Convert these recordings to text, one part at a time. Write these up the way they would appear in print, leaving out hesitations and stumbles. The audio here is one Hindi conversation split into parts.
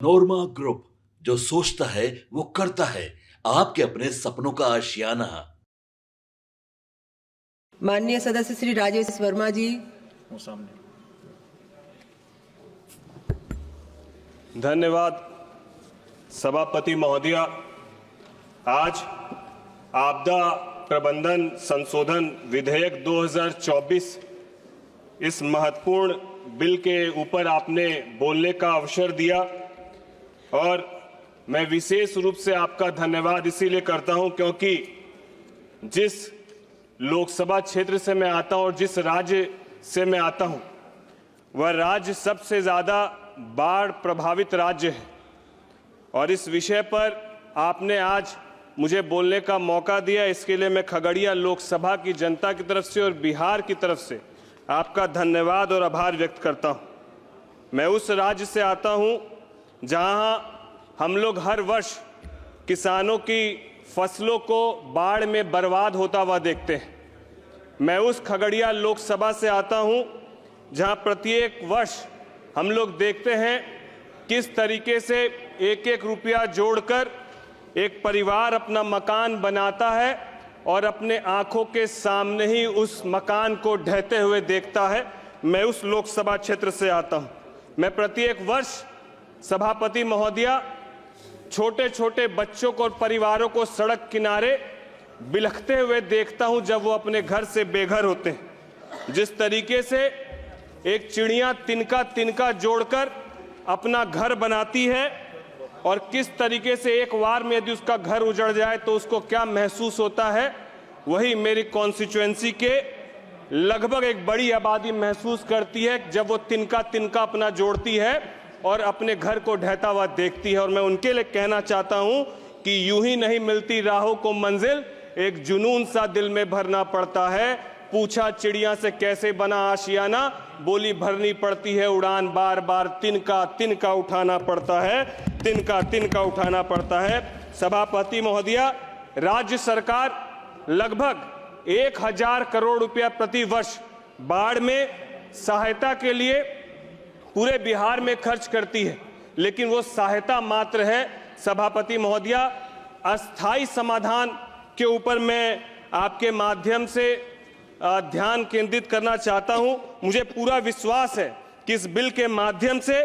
नोरमा ग्रुप, जो सोचता है वो करता है। आपके अपने सपनों का आशियाना। माननीय सदस्य श्री राजेश वर्मा जी। धन्यवाद सभापति महोदया। आज आपदा प्रबंधन संशोधन विधेयक 2024 इस महत्वपूर्ण बिल के ऊपर आपने बोलने का अवसर दिया और मैं विशेष रूप से आपका धन्यवाद इसीलिए करता हूं क्योंकि जिस लोकसभा क्षेत्र से मैं आता हूं और जिस राज्य से मैं आता हूं वह राज्य सबसे ज़्यादा बाढ़ प्रभावित राज्य है और इस विषय पर आपने आज मुझे बोलने का मौका दिया। इसके लिए मैं खगड़िया लोकसभा की जनता की तरफ से और बिहार की तरफ से आपका धन्यवाद और आभार व्यक्त करता हूं। मैं उस राज्य से आता हूं जहां हम लोग हर वर्ष किसानों की फसलों को बाढ़ में बर्बाद होता हुआ देखते हैं। मैं उस खगड़िया लोकसभा से आता हूं जहां प्रत्येक वर्ष हम लोग देखते हैं किस तरीके से एक एक रुपया जोड़कर एक परिवार अपना मकान बनाता है और अपने आंखों के सामने ही उस मकान को ढहते हुए देखता है। मैं उस लोकसभा क्षेत्र से आता हूं। मैं प्रत्येक वर्ष सभापति महोदया छोटे छोटे बच्चों को और परिवारों को सड़क किनारे बिलखते हुए देखता हूं जब वो अपने घर से बेघर होते हैं। जिस तरीके से एक चिड़िया तिनका तिनका जोड़कर अपना घर बनाती है और किस तरीके से एक बार में यदि उसका घर उजड़ जाए तो उसको क्या महसूस होता है, वही मेरी कॉन्स्टिट्यूएंसी के लगभग एक बड़ी आबादी महसूस करती है जब वो तिनका तिनका अपना जोड़ती है और अपने घर को ढहता हुआ देखती है। और मैं उनके लिए कहना चाहता हूं कि यूं ही नहीं मिलती राहों को मंजिल, एक जुनून सा दिल में भरना पड़ता है। पूछा चिड़िया से कैसे बना आशियाना, बोली भरनी पड़ती है उड़ान बार बार, तिनका तिनका उठाना पड़ता है, तिनका तिनका उठाना पड़ता है। सभापति महोदया, राज्य सरकार लगभग 1000 करोड़ रुपया प्रति वर्ष बाढ़ में सहायता के लिए पूरे बिहार में खर्च करती है, लेकिन वो सहायता मात्र है। सभापति महोदया, अस्थायी समाधान के ऊपर मैं आपके माध्यम से ध्यान केंद्रित करना चाहता हूं। मुझे पूरा विश्वास है कि इस बिल के माध्यम से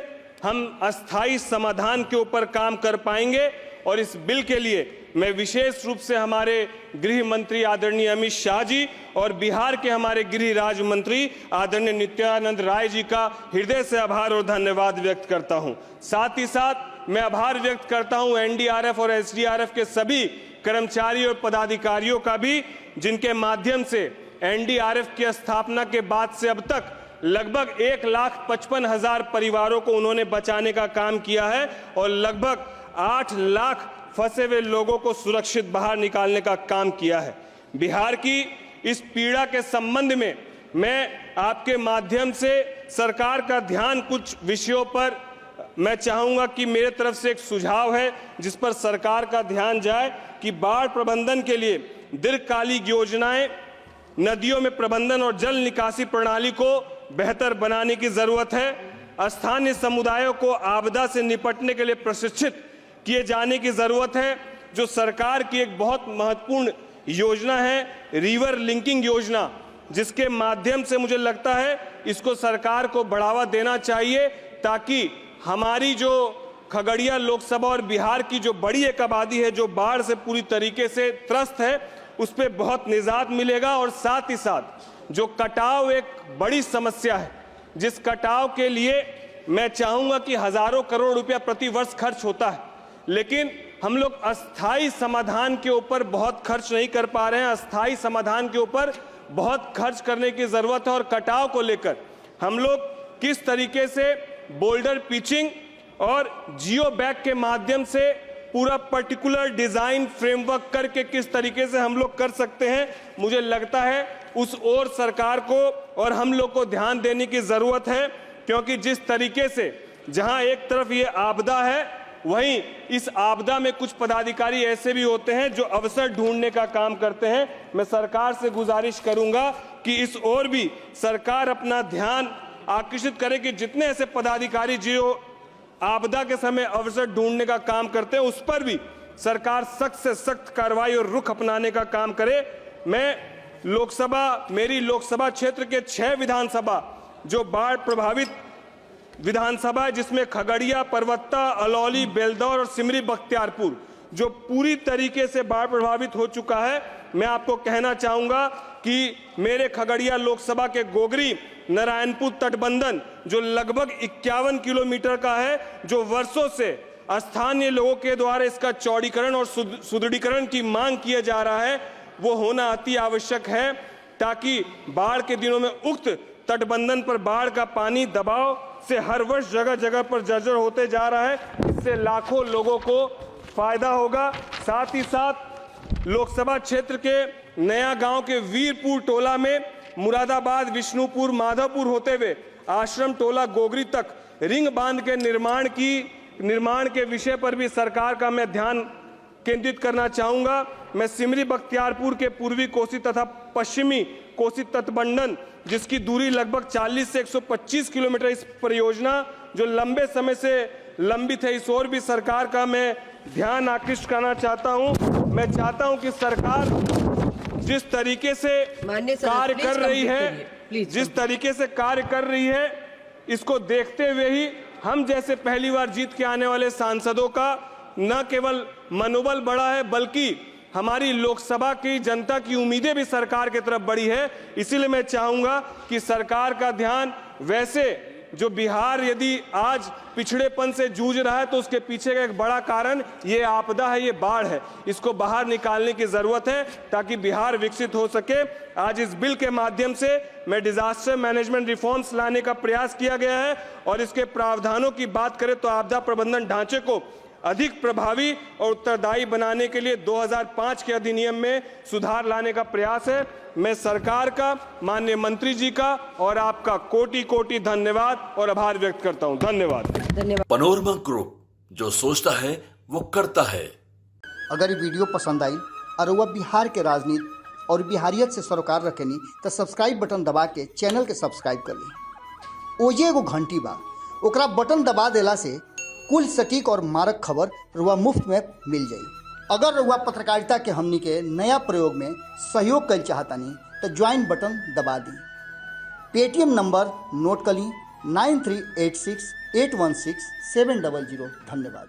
हम अस्थायी समाधान के ऊपर काम कर पाएंगे और इस बिल के लिए मैं विशेष रूप से हमारे गृह मंत्री आदरणीय अमित शाह जी और बिहार के हमारे गृह राज्य मंत्री आदरणीय नित्यानंद राय जी का हृदय से आभार और धन्यवाद व्यक्त करता हूं। साथ ही साथ मैं आभार व्यक्त करता हूं एनडीआरएफ और एसडीआरएफ के सभी कर्मचारी और पदाधिकारियों का भी, जिनके माध्यम से एनडीआरएफ की स्थापना के बाद से अब तक लगभग 1,55,000 परिवारों को उन्होंने बचाने का काम किया है और लगभग 8 लाख फंसे हुए लोगों को सुरक्षित बाहर निकालने का काम किया है। बिहार की इस पीड़ा के संबंध में मैं आपके माध्यम से सरकार का ध्यान कुछ विषयों पर मैं चाहूंगा कि मेरे तरफ से एक सुझाव है जिस पर सरकार का ध्यान जाए कि बाढ़ प्रबंधन के लिए दीर्घकालिक योजनाएं, नदियों में प्रबंधन और जल निकासी प्रणाली को बेहतर बनाने की जरूरत है। स्थानीय समुदायों को आपदा से निपटने के लिए प्रशिक्षित किए जाने की जरूरत है। जो सरकार की एक बहुत महत्वपूर्ण योजना है रिवर लिंकिंग योजना, जिसके माध्यम से मुझे लगता है इसको सरकार को बढ़ावा देना चाहिए ताकि हमारी जो खगड़िया लोकसभा और बिहार की जो बड़ी एक आबादी है जो बाढ़ से पूरी तरीके से त्रस्त है उस पर बहुत निजात मिलेगा। और साथ ही साथ जो कटाव एक बड़ी समस्या है, जिस कटाव के लिए मैं चाहूंगा कि हजारों करोड़ रुपया प्रति वर्ष खर्च होता है, लेकिन हम लोग अस्थायी समाधान के ऊपर बहुत खर्च नहीं कर पा रहे हैं। अस्थायी समाधान के ऊपर बहुत खर्च करने की जरूरत है और कटाव को लेकर हम लोग किस तरीके से बोल्डर पिचिंग और जियो बैग के माध्यम से पूरा पर्टिकुलर डिजाइन फ्रेमवर्क करके किस तरीके से हम लोग कर सकते हैं, मुझे लगता है उस ओर सरकार को और हम लोग को ध्यान देने की जरूरत है। क्योंकि जिस तरीके से जहां एक तरफ ये आपदा है, वहीं इस आपदा में कुछ पदाधिकारी ऐसे भी होते हैं जो अवसर ढूंढने का काम करते हैं। मैं सरकार से गुजारिश करूंगा कि इस ओर भी सरकार अपना ध्यान आकर्षित करे कि जितने ऐसे पदाधिकारी जो आपदा के समय अवसर ढूंढने का काम करते हैं, उस पर भी सरकार सख्त से सख्त कार्रवाई और रुख अपनाने का काम करे। मेरी लोकसभा क्षेत्र के 6 विधानसभा जो बाढ़ प्रभावित विधानसभा है, जिसमें खगड़िया, परबत्ता, अलौली, बेलदौर और सिमरी बख्तियारपुर जो पूरी तरीके से बाढ़ प्रभावित हो चुका है, मैं आपको कहना चाहूंगा कि मेरे खगड़िया लोकसभा के गोगरी नारायणपुर तटबंधन जो लगभग 51 किलोमीटर का है, जो वर्षों से स्थानीय लोगों के द्वारा इसका चौड़ीकरण और सुदृढ़ीकरण की मांग किया जा रहा है, वो होना अति आवश्यक है, ताकि बाढ़ के दिनों में उक्त तटबंधन पर बाढ़ का पानी दबाव से हर वर्ष जगह जगह पर जर्जर होते जा रहा है। इससे लाखों लोगों को फायदा होगा। साथ ही साथ लोकसभा क्षेत्र के नया गांव के वीरपुर टोला में मुरादाबाद, विष्णुपुर, माधवपुर होते हुए आश्रम टोला गोगरी तक रिंग बांध के निर्माण के विषय पर भी सरकार का मैं ध्यान केंद्रित करना चाहूंगा। मैं सिमरी बख्तियारपुर के पूर्वी कोसी तथा पश्चिमी कोसी तटबंधन जिसकी दूरी लगभग 40 से 125 किलोमीटर, इस परियोजना जो लंबे समय से लंबित है, इस ओर भी सरकार का मैं ध्यान आकृष्ट करना चाहता हूं। मैं चाहता हूं कि सरकार जिस तरीके से कार्य कर रही है, इसको देखते हुए ही हम जैसे पहली बार जीत के आने वाले सांसदों का न केवल मनोबल बढ़ा है, बल्कि हमारी लोकसभा की जनता की उम्मीदें भी सरकार की तरफ बढ़ी है। इसीलिए मैं चाहूंगा कि सरकार का ध्यान, वैसे जो बिहार यदि आज पिछड़ेपन से जूझ रहा है तो उसके पीछे का एक बड़ा कारण ये आपदा है, ये बाढ़ है, इसको बाहर निकालने की जरूरत है ताकि बिहार विकसित हो सके। आज इस बिल के माध्यम से मैं डिजास्टर मैनेजमेंट रिफॉर्म्स लाने का प्रयास किया गया है और इसके प्रावधानों की बात करें तो आपदा प्रबंधन ढांचे को अधिक प्रभावी और उत्तरदायी बनाने के लिए 2005 के अधिनियम में सुधार लाने का प्रयास है। मैं सरकार का, माननीय मंत्री जी का और आपका कोटि कोटि धन्यवाद और आभार व्यक्त करता हूं। धन्यवाद। पनोरमा ग्रुप, जो सोचता है वो करता है। अगर ये वीडियो पसंद आई और वह बिहार के राजनीति और बिहारियत से सरोकार रखेनी तो सब्सक्राइब बटन दबा के चैनल के सब्सक्राइब कर ली। ओजे एगो घंटी बा, ओकरा बटन दबा देला से कुल सटीक और मारक खबर रुआ मुफ्त में मिल जाई। अगर रुआ पत्रकारिता के हमनी के नया प्रयोग में सहयोग कर चाहतानी तो ज्वाइन बटन दबा दी। पेटीएम नंबर नोट कर ली 9386816700। धन्यवाद।